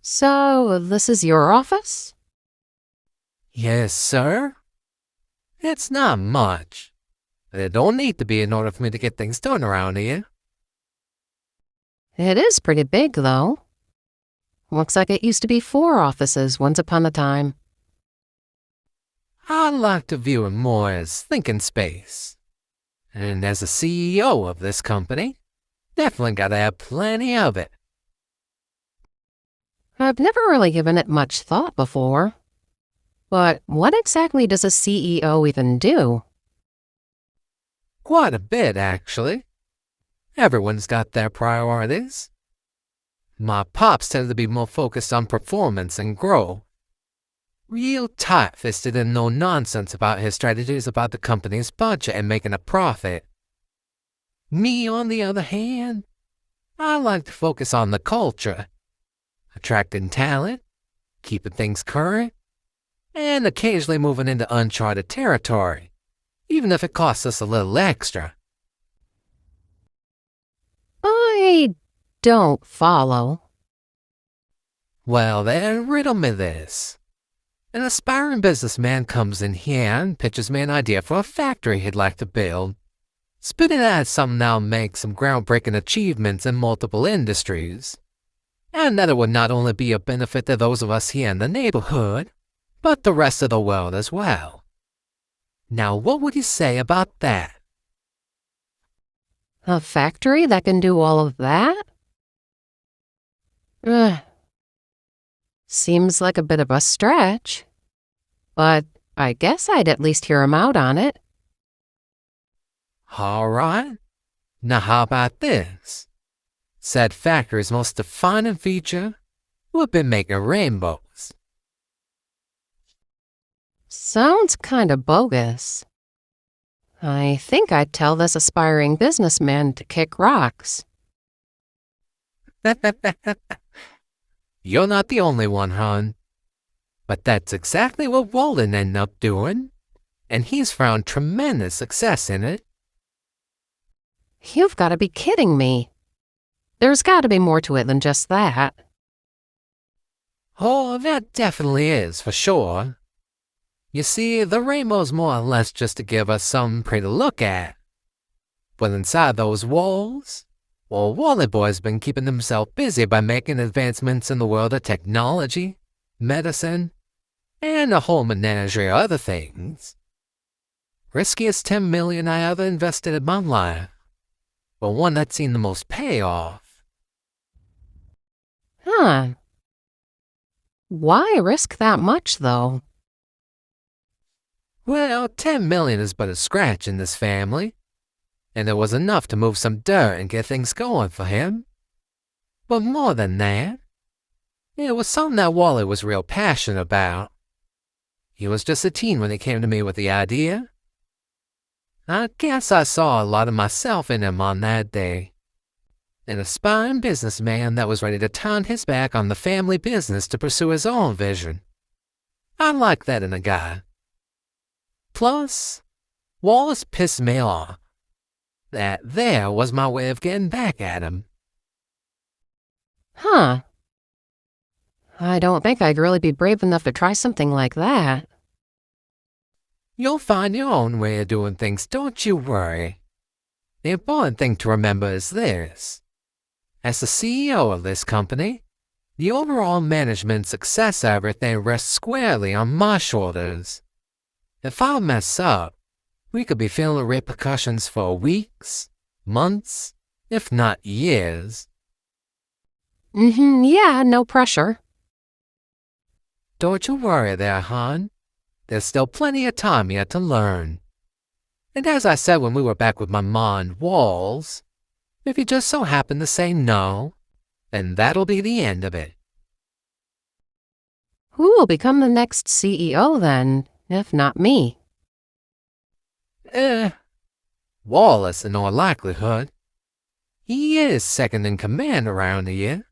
So, this is your office? Yes, sir. It's not much. It don't need to be in order for me to get things done around here. It is pretty big, though. Looks like it used to be 4 offices once upon a time. I like to view it more as thinking space. And as the CEO of this company, definitely gotta have plenty of it. I've never really given it much thought before. But what exactly does a CEO even do? Quite a bit, actually. Everyone's got their priorities. My pops tended to be more focused on performance and growth. Real tight-fisted and no nonsense about his strategies about the company's budget and making a profit. Me, on the other hand, I like to focus on the culture, attracting talent, keeping things current, and occasionally moving into uncharted territory, even if it costs us a little extra. I don't follow. Well, then, riddle me this. An aspiring businessman comes in here and pitches me an idea for a factory he'd like to build. Spitting at something that'll make some groundbreaking achievements in multiple industries. And that it would not only be a benefit to those of us here in the neighborhood, but the rest of the world as well. Now, what would you say about that? A factory that can do all of that? Seems like a bit of a stretch. But I guess I'd at least hear him out on it. All right. Now, how about this? Said factory's most defining feature would be making rainbows. Sounds kinda bogus. I think I'd tell this aspiring businessman to kick rocks. You're not the only one, hon. But that's exactly what Walden ended up doing, and he's found tremendous success in it. You've gotta be kidding me. There's gotta be more to it than just that. Oh, that definitely is, for sure. You see, the rainbow's more or less just to give us something pretty to look at. But inside those walls, well, Wally Boy's been keeping himself busy by making advancements in the world of technology, medicine, and a whole menagerie of other things. Riskiest $10 million I ever invested in my life, but one that's seen the most payoff. Huh. Why risk that much, though? Well, $10 million is but a scratch in this family, and it was enough to move some dirt and get things going for him. But more than that, it was something that Wally was real passionate about. He was just a teen when he came to me with the idea. I guess I saw a lot of myself in him on that day. An aspiring businessman that was ready to turn his back on the family business to pursue his own vision. I like that in a guy. Plus, Wallace pissed me off. That there was my way of getting back at him. Huh. I don't think I'd really be brave enough to try something like that. You'll find your own way of doing things, don't you worry. The important thing to remember is this. As the CEO of this company, the overall management success of everything rests squarely on my shoulders. If I mess up, we could be feeling the repercussions for weeks, months, if not years. Yeah, no pressure. Don't you worry there, hon. There's still plenty of time yet to learn. And as I said when we were back with my ma and Walls, if you just so happen to say no, then that'll be the end of it. Who will become the next CEO then, if not me? Wallace in all likelihood. He is second in command around here.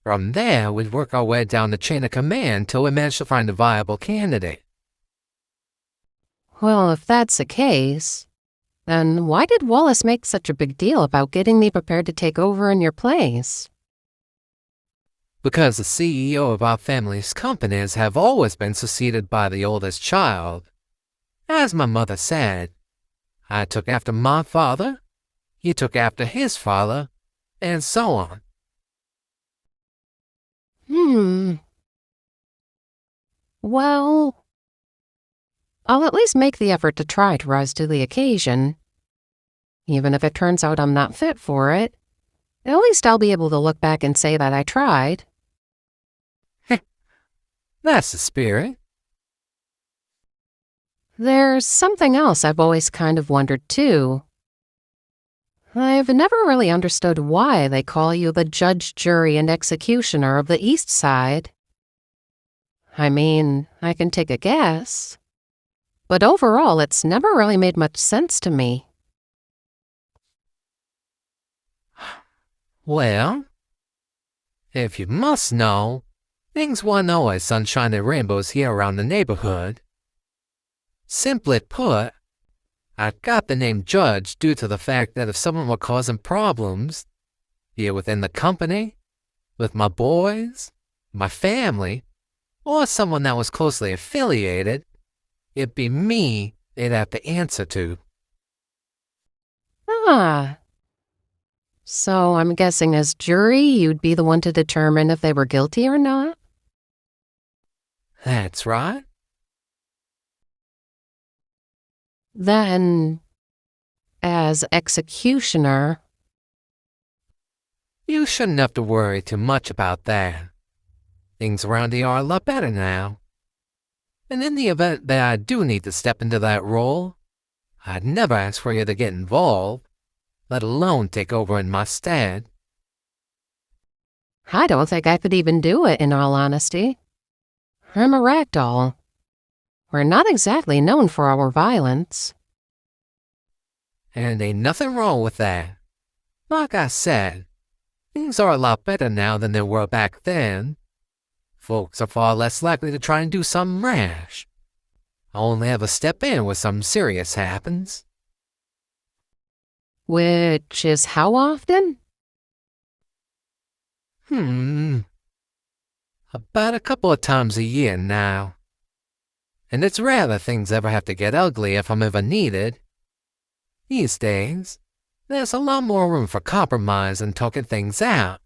From there, we'd work our way down the chain of command till we manage to find a viable candidate. Well, if that's the case, then why did Wallace make such a big deal about getting me prepared to take over in your place? because the CEO of our family's companies have always been succeeded by the oldest child. As my mother said, I took after my father, he took after his father, and so on. Well, I'll at least make the effort to try to rise to the occasion. Even if it turns out I'm not fit for it, at least I'll be able to look back and say that I tried. That's the spirit. There's something else I've always kind of wondered, too. I've never really understood why they call you the judge, jury, and executioner of the East Side. I mean, I can take a guess, but overall it's never really made much sense to me. Well, if you must know, things weren't always sunshine and rainbows here around the neighborhood. Simply put, I got the name judge due to the fact that if someone were causing problems, here within the company, with my boys, my family, or someone that was closely affiliated, it'd be me they'd have to answer to. Ah. So I'm guessing as jury, you'd be the one to determine if they were guilty or not? That's right. Then, as executioner, You shouldn't have to worry too much about that. Things around here are a lot better now. And in the event that I do need to step into that role, I'd never ask for you to get involved, let alone take over in my stead. I don't think I could even do it, in all honesty. I'm a ragdoll. We're not exactly known for our violence. And ain't nothing wrong with that. Like I said, things are a lot better now than they were back then. Folks are far less likely to try and do something rash. I only ever step in when something serious happens. Which is how often? About a couple of times a year now. And it's rare that things ever have to get ugly if I'm ever needed. These days, there's a lot more room for compromise and talking things out.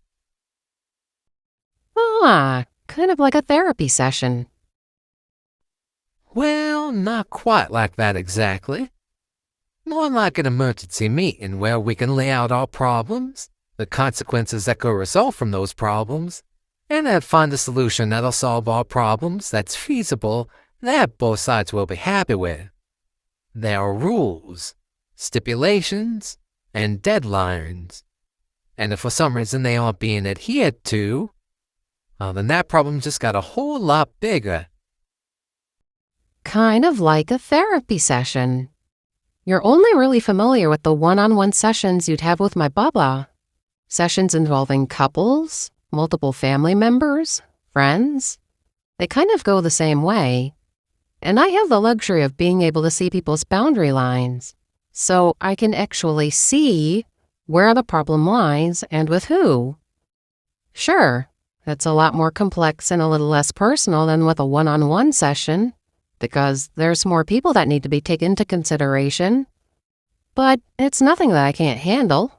Ah, kind of like a therapy session. Well, not quite like that exactly. More like an emergency meeting where we can lay out our problems, the consequences that could result from those problems, and then find a solution that'll solve our problems that's feasible that both sides will be happy with. There are rules, stipulations, and deadlines. And if for some reason they aren't being adhered to, well, then that problem just got a whole lot bigger. Kind of like a therapy session. You're only really familiar with the one-on-one sessions you'd have with my baba. Sessions involving couples, multiple family members, friends. They kind of go the same way. And I have the luxury of being able to see people's boundary lines, so I can actually see where the problem lies and with who. Sure, it's a lot more complex and a little less personal than with a one-on-one session, because there's more people that need to be taken into consideration. But it's nothing that I can't handle.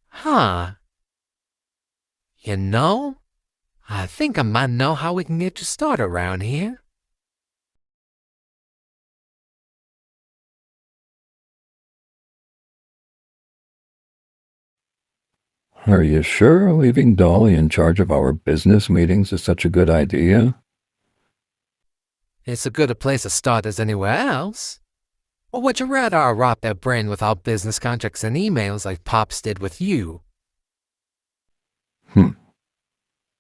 Huh. You know, I think I might know how we can get you started around here. Are you sure leaving Dolly in charge of our business meetings is such a good idea? It's as good a place to start as anywhere else. Or would you rather I rot their brain with our business contracts and emails like Pops did with you?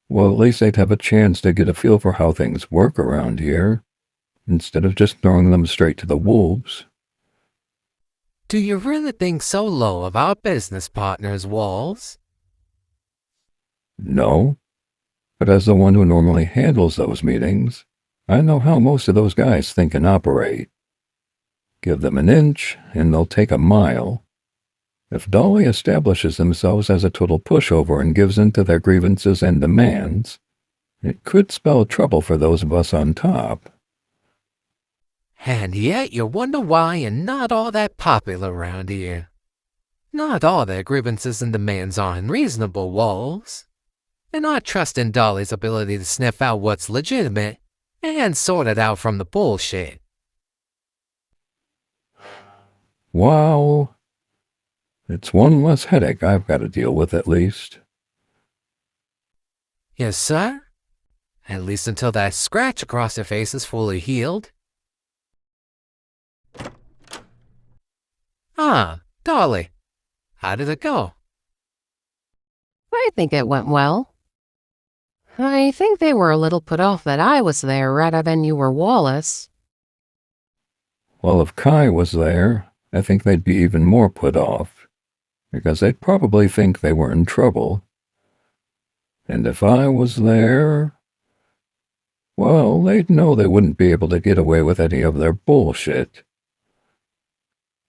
Well, at least they'd have a chance to get a feel for how things work around here, instead of just throwing them straight to the wolves. Do you really think so low of our business partners, Walls? No. But as the one who normally handles those meetings, I know how most of those guys think and operate. Give them an inch, and they'll take a mile. If Dolly establishes themselves as a total pushover and gives in to their grievances and demands, it could spell trouble for those of us on top. And yet you wonder why you're not all that popular around here. Not all their grievances and demands are unreasonable, Walls. And I trust in Dolly's ability to sniff out what's legitimate and sort it out from the bullshit. Wow. It's one less headache I've got to deal with, at least. Yes, sir? At least until that scratch across your face is fully healed. Ah, Dolly. How did it go? I think it went well. I think they were a little put off that I was there rather than you were Wallace. Well, if Kai was there, I think they'd be even more put off, because they'd probably think they were in trouble. And if I was there, well, they'd know they wouldn't be able to get away with any of their bullshit.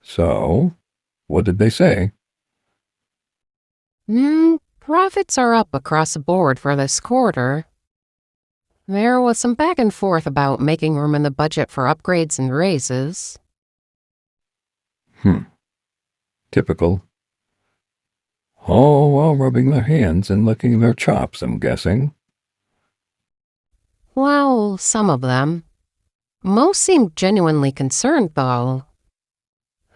So, what did they say? Profits are up across the board for this quarter. There was some back and forth about making room in the budget for upgrades and raises. Typical. All while rubbing their hands and licking their chops, I'm guessing. Well, some of them. Most seemed genuinely concerned, though.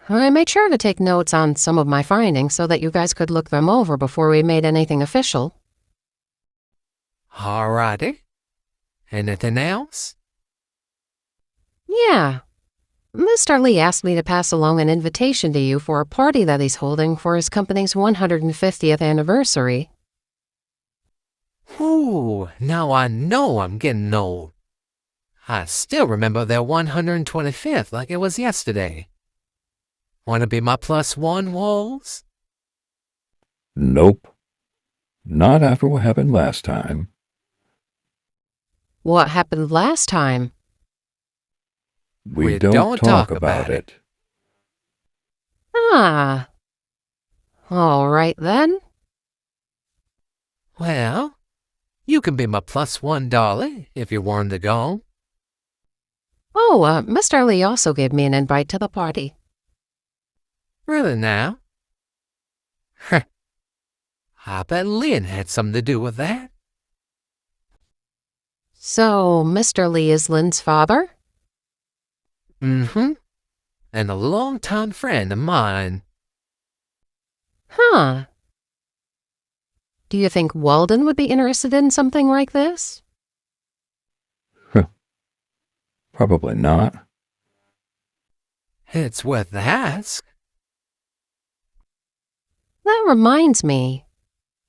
I made sure to take notes on some of my findings so that you guys could look them over before we made anything official. Alrighty. Anything else? Yeah. Mr. Lee asked me to pass along an invitation to you for a party that he's holding for his company's 150th anniversary. Ooh, now I know I'm getting old. I still remember their 125th like it was yesterday. Want to be my +1, Walls? Nope. Not after what happened last time. What happened last time? We don't talk about it. Ah. All right, then. Well, you can be my +1, Dolly, if you're willing to go. Oh, Mr. Lee also gave me an invite to the party. Really now? Heh. I bet Lynn had something to do with that. So, Mr. Lee is Lynn's father? Mm-hmm. And a longtime friend of mine. Huh. Do you think Walden would be interested in something like this? Probably not. It's worth the ask. That reminds me.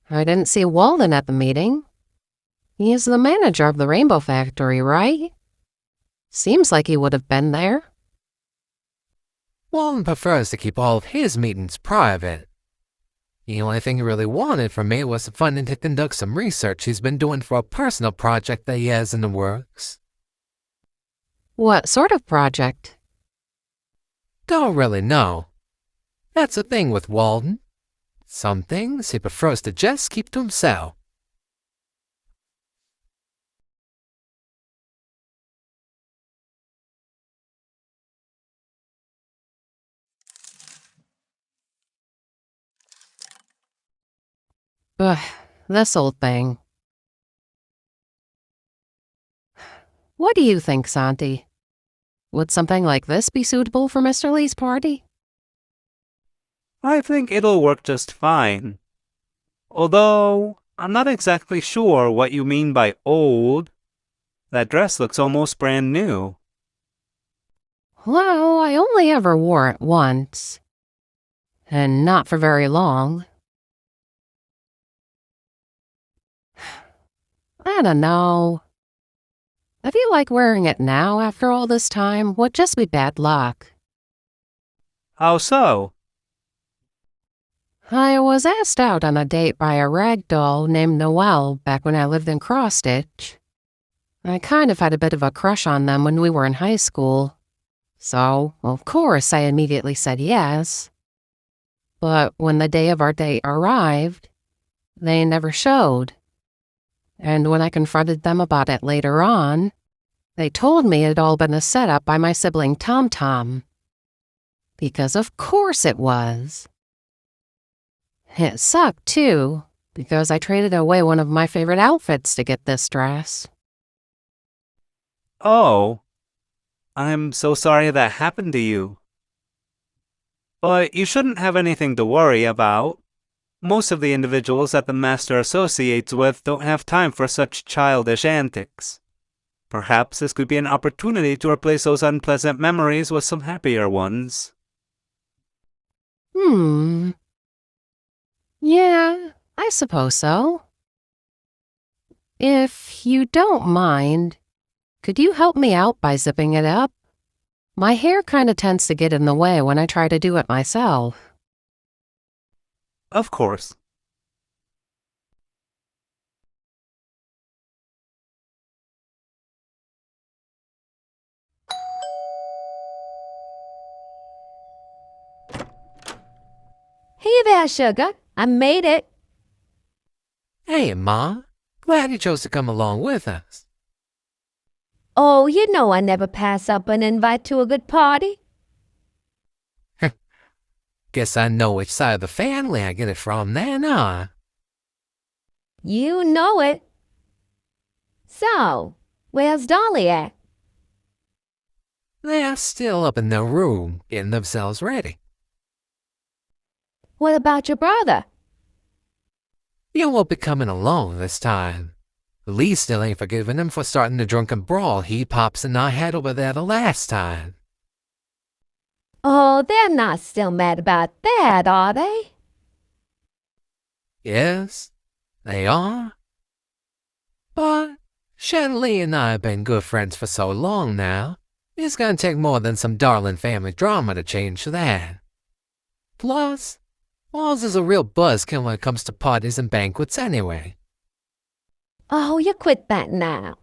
I didn't see Walden at the meeting. He is the manager of the Rainbow Factory, right? Seems like he would have been there. Walden prefers to keep all of his meetings private. The only thing he really wanted from me was the funding to conduct some research he's been doing for a personal project that he has in the works. What sort of project? Don't really know. That's the thing with Walden. Some things he prefers to just keep to himself. Ugh, this old thing. What do you think, Santi? Would something like this be suitable for Mr. Lee's party? I think it'll work just fine. Although, I'm not exactly sure what you mean by old. That dress looks almost brand new. Well, I only ever wore it once. And not for very long. I don't know. I feel like wearing it now after all this time would just be bad luck. How so? I was asked out on a date by a rag doll named Noelle back when I lived in Cross-Stitch. I kind of had a bit of a crush on them when we were in high school. So, of course, I immediately said yes. But when the day of our date arrived, they never showed. And when I confronted them about it later on, they told me it had all been a setup by my sibling Tom Tom. Because of course it was. It sucked, too, because I traded away one of my favorite outfits to get this dress. Oh, I'm so sorry that happened to you. But you shouldn't have anything to worry about. Most of the individuals that the Master associates with don't have time for such childish antics. Perhaps this could be an opportunity to replace those unpleasant memories with some happier ones. Yeah, I suppose so. If you don't mind, could you help me out by zipping it up? My hair kind of tends to get in the way when I try to do it myself. Of course. Hey there, sugar. I made it. Hey, Ma. Glad you chose to come along with us. Oh, you know I never pass up an invite to a good party. Guess I know which side of the family I get it from then, huh? You know it. So, where's Dolly at? They're still up in their room, getting themselves ready. What about your brother? You won't be coming along this time. Lee still ain't forgiven him for starting the drunken brawl he, Pops, and I had over there the last time. Oh, they're not still mad about that, are they? Yes, they are. But Shen Lee and I have been good friends for so long now, it's gonna take more than some darling family drama to change that. Plus, Walls is a real buzzkill when it comes to parties and banquets anyway. Oh, you quit that now.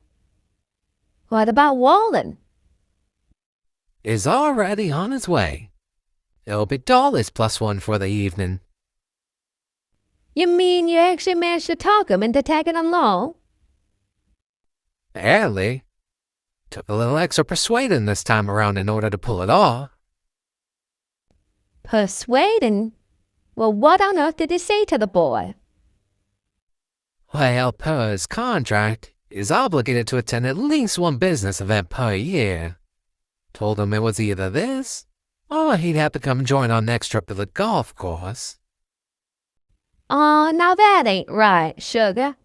What about Walden? Is already on his way. It'll be Dolly's +1 for the evening. You mean you actually managed to talk him into tagging along? Barely. Took a little extra persuading this time around in order to pull it off. Persuading? Well, what on earth did he say to the boy? Well, per his contract, he's obligated to attend at least one business event per year. Told him it was either this, or he'd have to come join our next trip to the golf course. Oh, now that ain't right, sugar.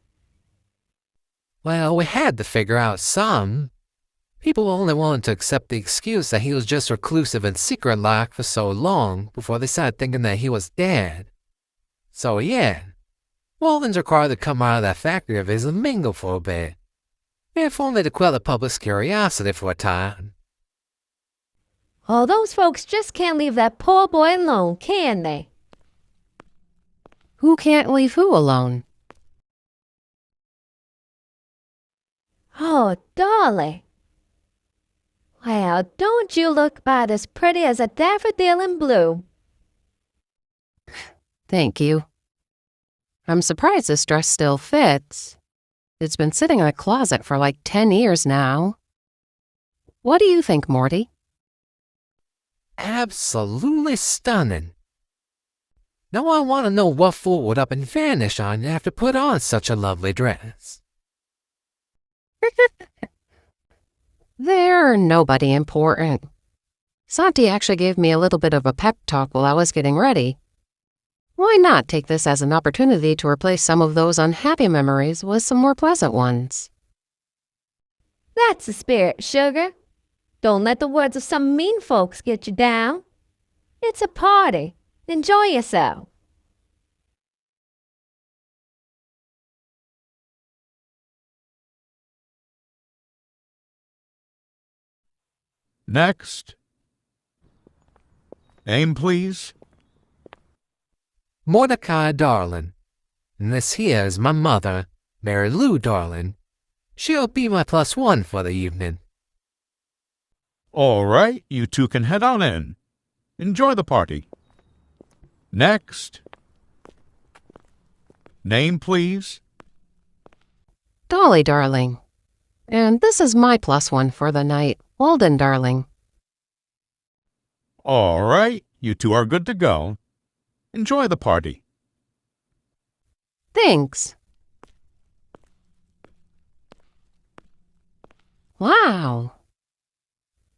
Well, we had to figure out some. People only wanted to accept the excuse that he was just reclusive and secret-like for so long before they started thinking that he was dead. So yeah, Walden's required to come out of that factory of his and mingle for a bit, if only to quell the public's curiosity for a time. Oh, those folks just can't leave that poor boy alone, can they? Who can't leave who alone? Oh, Dolly. Well, don't you look about as pretty as a daffodil in blue. Thank you. I'm surprised this dress still fits. It's been sitting in a closet for like 10 years now. What do you think, Morty? Absolutely stunning. Now I want to know what fool would up and vanish on you after put on such a lovely dress. They're nobody important. Santi actually gave me a little bit of a pep talk while I was getting ready. Why not take this as an opportunity to replace some of those unhappy memories with some more pleasant ones? That's the spirit, sugar. Don't let the words of some mean folks get you down. It's a party. Enjoy yourself. Next. Name, please. Mordecai, darling. And this here is my mother, Mary Lou, darling. She'll be my +1 for the evening. All right, you two can head on in. Enjoy the party. Next. Name, please. Dolly, darling. And this is my +1 for the night, Walden, darling. All right, you two are good to go. Enjoy the party. Thanks. Wow.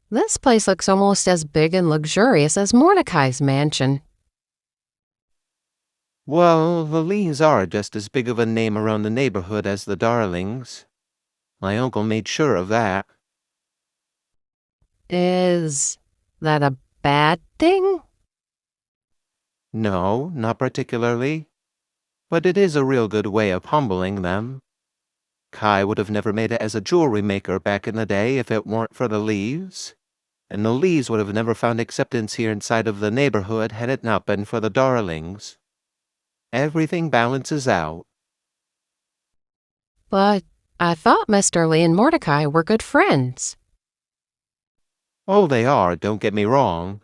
This place looks almost as big and luxurious as Mordecai's mansion. Well, the Lees are just as big of a name around the neighborhood as the Darlings. My uncle made sure of that. Is that a bad thing? No, not particularly. But it is a real good way of humbling them. Kai would have never made it as a jewelry maker back in the day if it weren't for the Lees. And the Lees would have never found acceptance here inside of the neighborhood had it not been for the Darlings. Everything balances out. But I thought Mr. Lee and Mordecai were good friends. Oh, they are, don't get me wrong.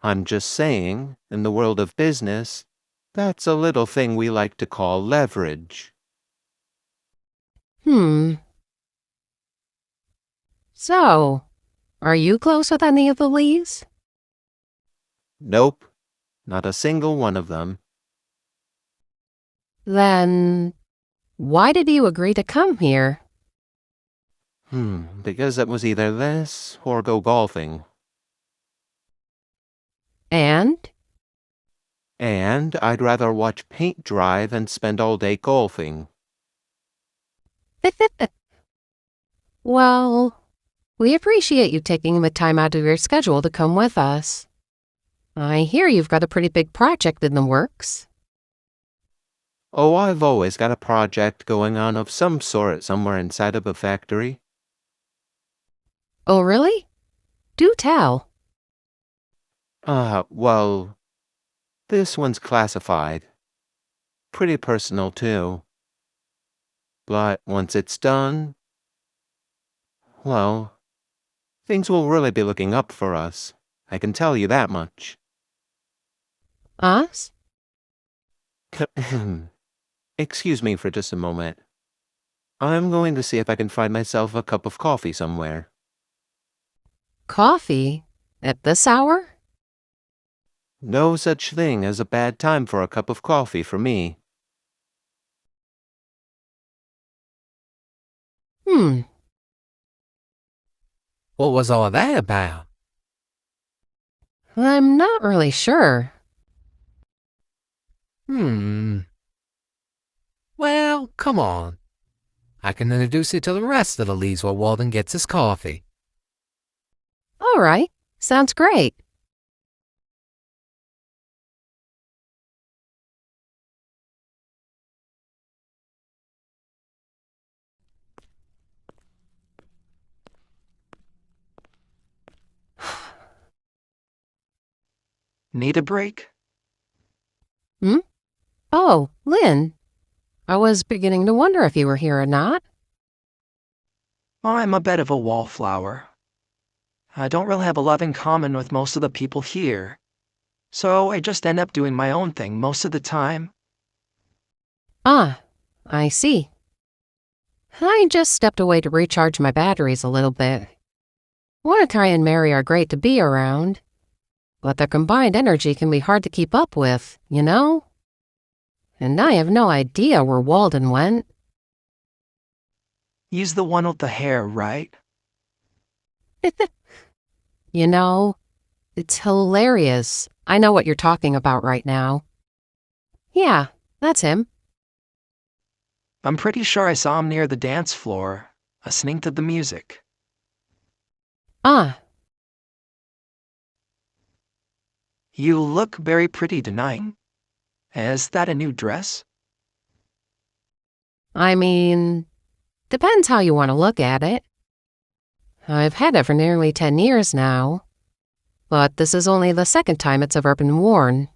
I'm just saying, in the world of business, that's a little thing we like to call leverage. So, are you close with any of the Lees? Nope, not a single one of them. Then, why did you agree to come here? Because it was either this or go golfing. And? And I'd rather watch paint dry than spend all day golfing. Well, we appreciate you taking the time out of your schedule to come with us. I hear you've got a pretty big project in the works. Oh, I've always got a project going on of some sort somewhere inside of a factory. Oh, really? Do tell. Well, this one's classified. Pretty personal, too. But once it's done, well, things will really be looking up for us. I can tell you that much. Us? Excuse me for just a moment. I'm going to see if I can find myself a cup of coffee somewhere. Coffee? At this hour? No such thing as a bad time for a cup of coffee for me. What was all that about? I'm not really sure. Well, come on. I can introduce you to the rest of the Lees while Walden gets his coffee. All right. Sounds great. Need a break? Oh, Lynn. I was beginning to wonder if you were here or not. I'm a bit of a wallflower. I don't really have a lot in common with most of the people here, so I just end up doing my own thing most of the time. Ah, I see. I just stepped away to recharge my batteries a little bit. Mordecai and Mary are great to be around, but their combined energy can be hard to keep up with, you know? And I have no idea where Walden went. He's the one with the hair, right? You know, it's hilarious. I know what you're talking about right now. Yeah, that's him. I'm pretty sure I saw him near the dance floor, listening to the music. Ah, You look very pretty tonight. Is that a new dress? I mean, depends how you want to look at it. I've had it for nearly 10 years now, but this is only the second time it's ever been worn.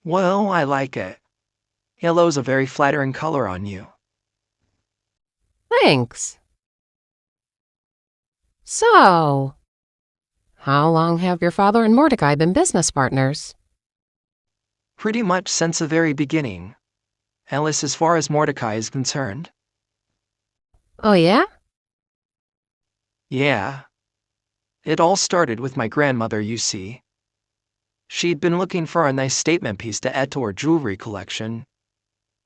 Well, I like it. Yellow's a very flattering color on you. Thanks. So, How long have your father and Mordecai been business partners? Pretty much since the very beginning. At least as far as Mordecai is concerned. Oh, yeah? Yeah. It all started with my grandmother, you see. She'd been looking for a nice statement piece to add to her jewelry collection,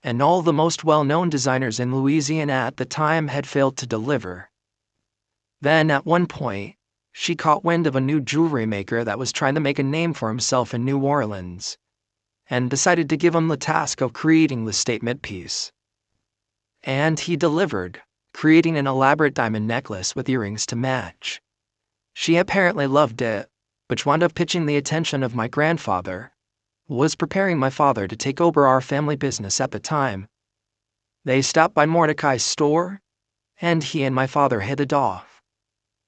and all the most well-known designers in Louisiana at the time had failed to deliver. Then, at one point, she caught wind of a new jewelry maker that was trying to make a name for himself in New Orleans, and decided to give him the task of creating the statement piece. And he delivered, creating an elaborate diamond necklace with earrings to match. She apparently loved it, which wound up pitching the attention of my grandfather, who was preparing my father to take over our family business at the time. They stopped by Mordecai's store, and he and my father hit it off.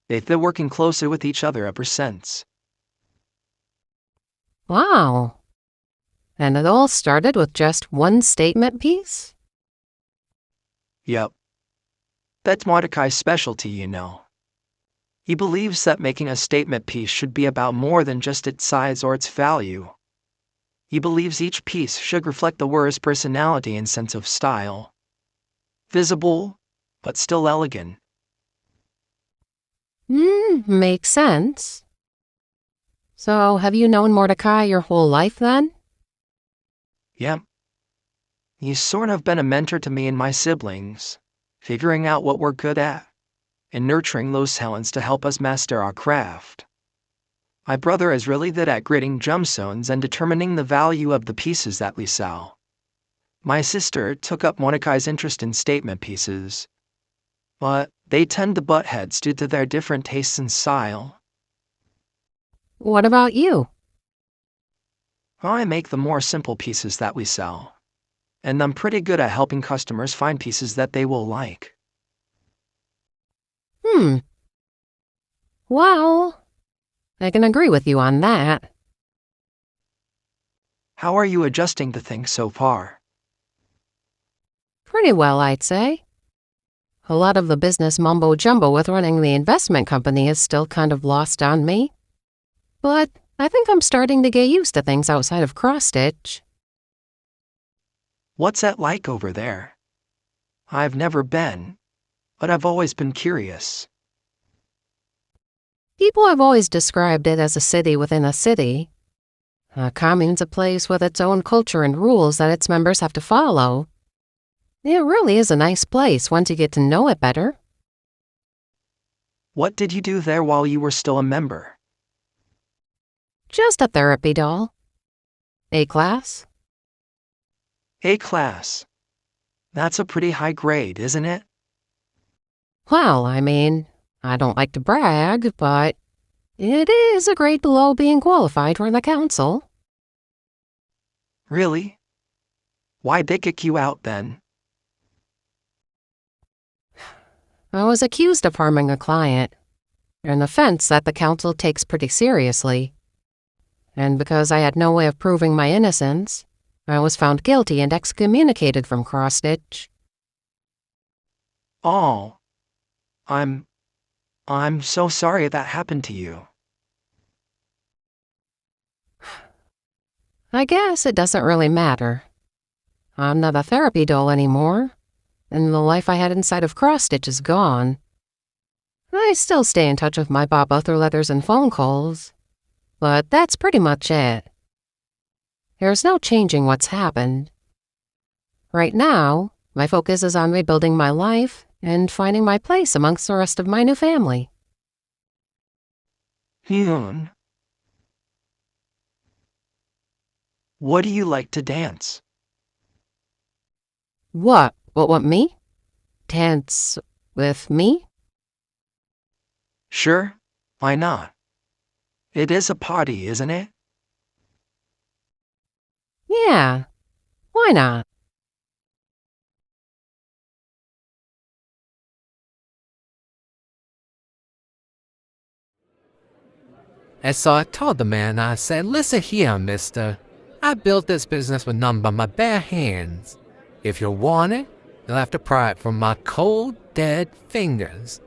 They've been working closely with each other ever since. Wow. And it all started with just one statement piece? Yep. That's Mordecai's specialty, you know. He believes that making a statement piece should be about more than just its size or its value. He believes each piece should reflect the wearer's personality and sense of style. Visible, but still elegant. Makes sense. So, have you known Mordecai your whole life then? Yep. He's sort of been a mentor to me and my siblings, figuring out what we're good at, and nurturing those talents to help us master our craft. My brother is really good at grading gemstones and determining the value of the pieces that we sell. My sister took up Mordecai's interest in statement pieces, but they tend to butt heads due to their different tastes and style. What about you? I make the more simple pieces that we sell, and I'm pretty good at helping customers find pieces that they will like. Well, I can agree with you on that. How are you adjusting to things so far? Pretty well, I'd say. A lot of the business mumbo-jumbo with running the investment company is still kind of lost on me. But I think I'm starting to get used to things outside of Cross-Stitch. What's that like over there? I've never been, but I've always been curious. People have always described it as a city within a city. A commune's a place with its own culture and rules that its members have to follow. It really is a nice place once you get to know it better. What did you do there while you were still a member? Just a therapy doll. A class? A class. That's a pretty high grade, isn't it? Well, I mean, I don't like to brag, but it is a grade below being qualified for the council. Really? Why'd they kick you out then? I was accused of harming a client, an offense that the council takes pretty seriously. And because I had no way of proving my innocence, I was found guilty and excommunicated from Cross-Stitch. Oh. I'm so sorry that happened to you. I guess it doesn't really matter. I'm not a therapy doll anymore, and the life I had inside of Cross-Stitch is gone. I still stay in touch with my Baba through letters and phone calls, but that's pretty much it. There's no changing what's happened. Right now, my focus is on rebuilding my life and finding my place amongst the rest of my new family. Hyun. What do you like to dance? What? What, me? Dance with me? Sure, why not? It is a party, isn't it? Yeah, why not? And so I told the man, I said, listen here, mister. I built this business with none but my bare hands. If you want it, you'll have to pry it from my cold, dead fingers.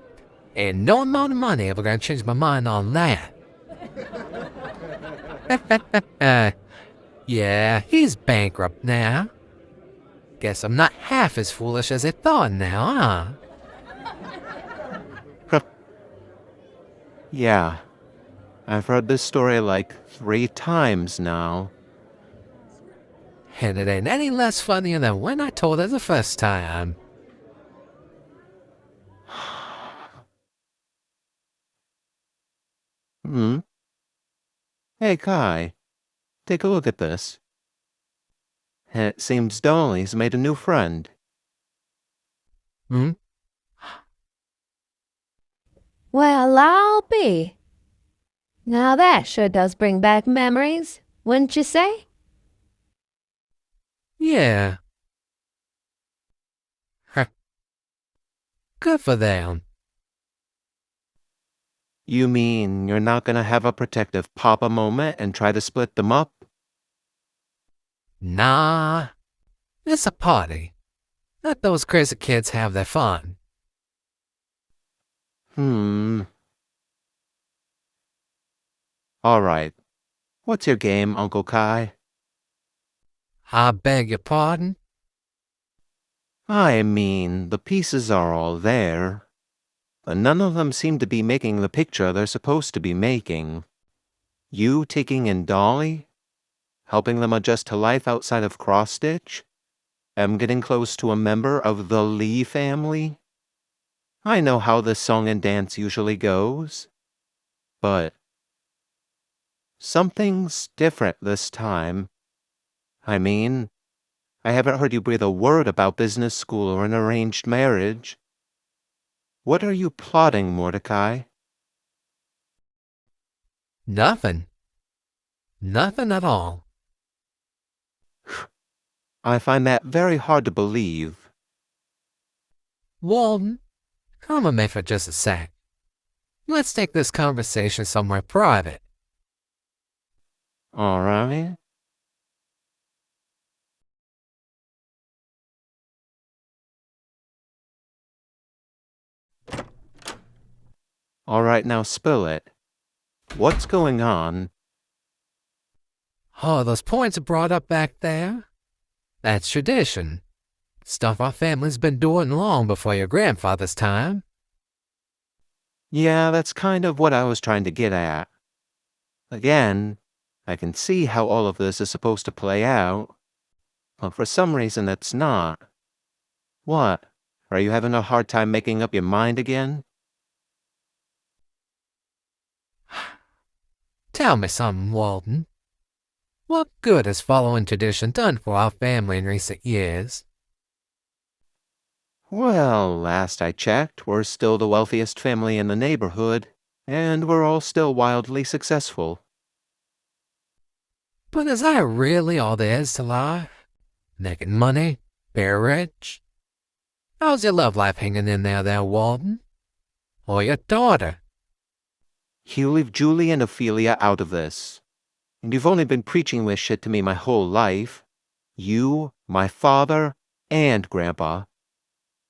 And no amount of money ever gonna change my mind on that. Yeah, he's bankrupt now. Guess I'm not half as foolish as I thought now, huh? Yeah, I've heard this story like 3 times now. And it ain't any less funnier than when I told it the first time. Hmm? Hey, Kai, take a look at this. It seems Dolly's made a new friend. Hmm? Well, I'll be. Now that sure does bring back memories, wouldn't you say? Yeah. Huh. Good for them. You mean you're not gonna have a protective papa moment and try to split them up? Nah. It's a party. Let those crazy kids have their fun. Alright. What's your game, Uncle Kai? I beg your pardon? I mean, the pieces are all there, but none of them seem to be making the picture they're supposed to be making. You taking in Dolly? Helping them adjust to life outside of Cross-Stitch? Em getting close to a member of the Lee family? I know how this song and dance usually goes, but something's different this time. I mean, I haven't heard you breathe a word about business school or an arranged marriage. What are you plotting, Mordecai? Nothing. Nothing at all. I find that very hard to believe. Walden, come with me for just a sec. Let's take this conversation somewhere private. All right. All right, now spill it. What's going on? Oh, those points brought up back there? That's tradition. Stuff our family's been doing long before your grandfather's time. Yeah, that's kind of what I was trying to get at. Again, I can see how all of this is supposed to play out, but for some reason it's not. What? Are you having a hard time making up your mind again? Tell me something, Walden. What good has following tradition done for our family in recent years? Well, last I checked, we're still the wealthiest family in the neighborhood, and we're all still wildly successful. But is that really all there is to life? Making money? Being rich? How's your love life hanging in there, Walden? Or your daughter? You leave Julie and Ophelia out of this. And you've only been preaching this shit to me my whole life. You, my father, and Grandpa.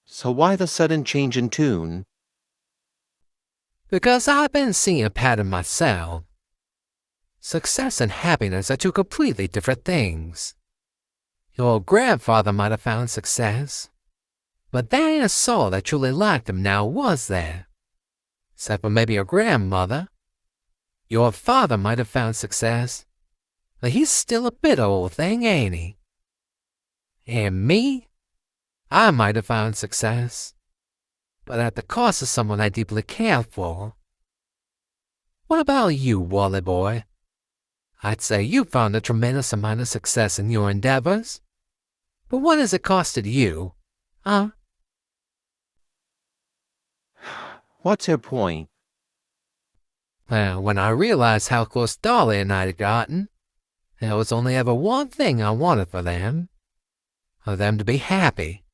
So why the sudden change in tune? Because I've been seeing a pattern myself. Success and happiness are two completely different things. Your grandfather might have found success, but there ain't a soul that truly liked him now, was there? Except for maybe your grandmother. Your father might have found success, but he's still a bitter old thing, ain't he? And me? I might have found success, but at the cost of someone I deeply care for. What about you, Wally boy? I'd say you found a tremendous amount of success in your endeavors. But what has it costed you? Huh? What's your point? Well, when I realized how close Dolly and I had gotten, there was only ever one thing I wanted for them to be happy,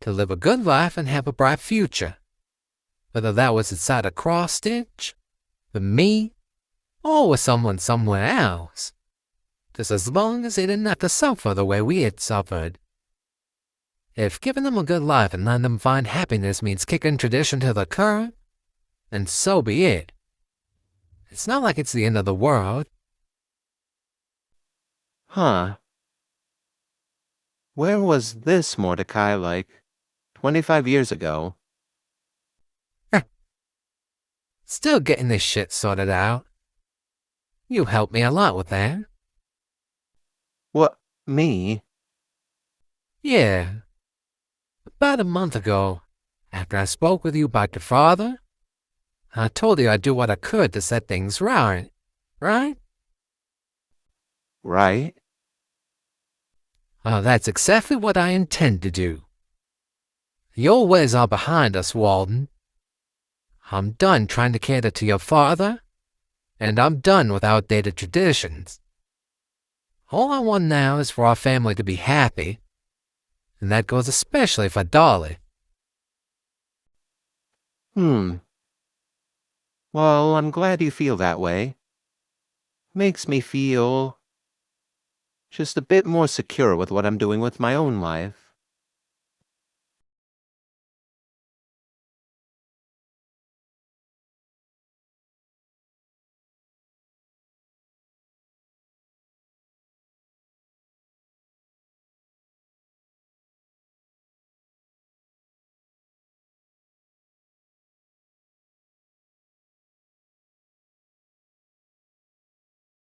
to live a good life and have a bright future. Whether that was inside a cross-stitch, with me, or with someone somewhere else. Just as long as they didn't have to suffer the way we had suffered. If giving them a good life and letting them find happiness means kicking tradition to the curb, then so be it. It's not like it's the end of the world. Huh. Where was this Mordecai like 25 years ago? Still getting this shit sorted out. You helped me a lot with that. What, me? Yeah. About a month ago, after I spoke with you about your father, I told you I'd do what I could to set things right, right? Right? Oh, that's exactly what I intend to do. The old ways are behind us, Walden. I'm done trying to cater to your father, and I'm done with outdated traditions. All I want now is for our family to be happy, and that goes especially for Dolly. Well, I'm glad you feel that way. Makes me feel just a bit more secure with what I'm doing with my own life.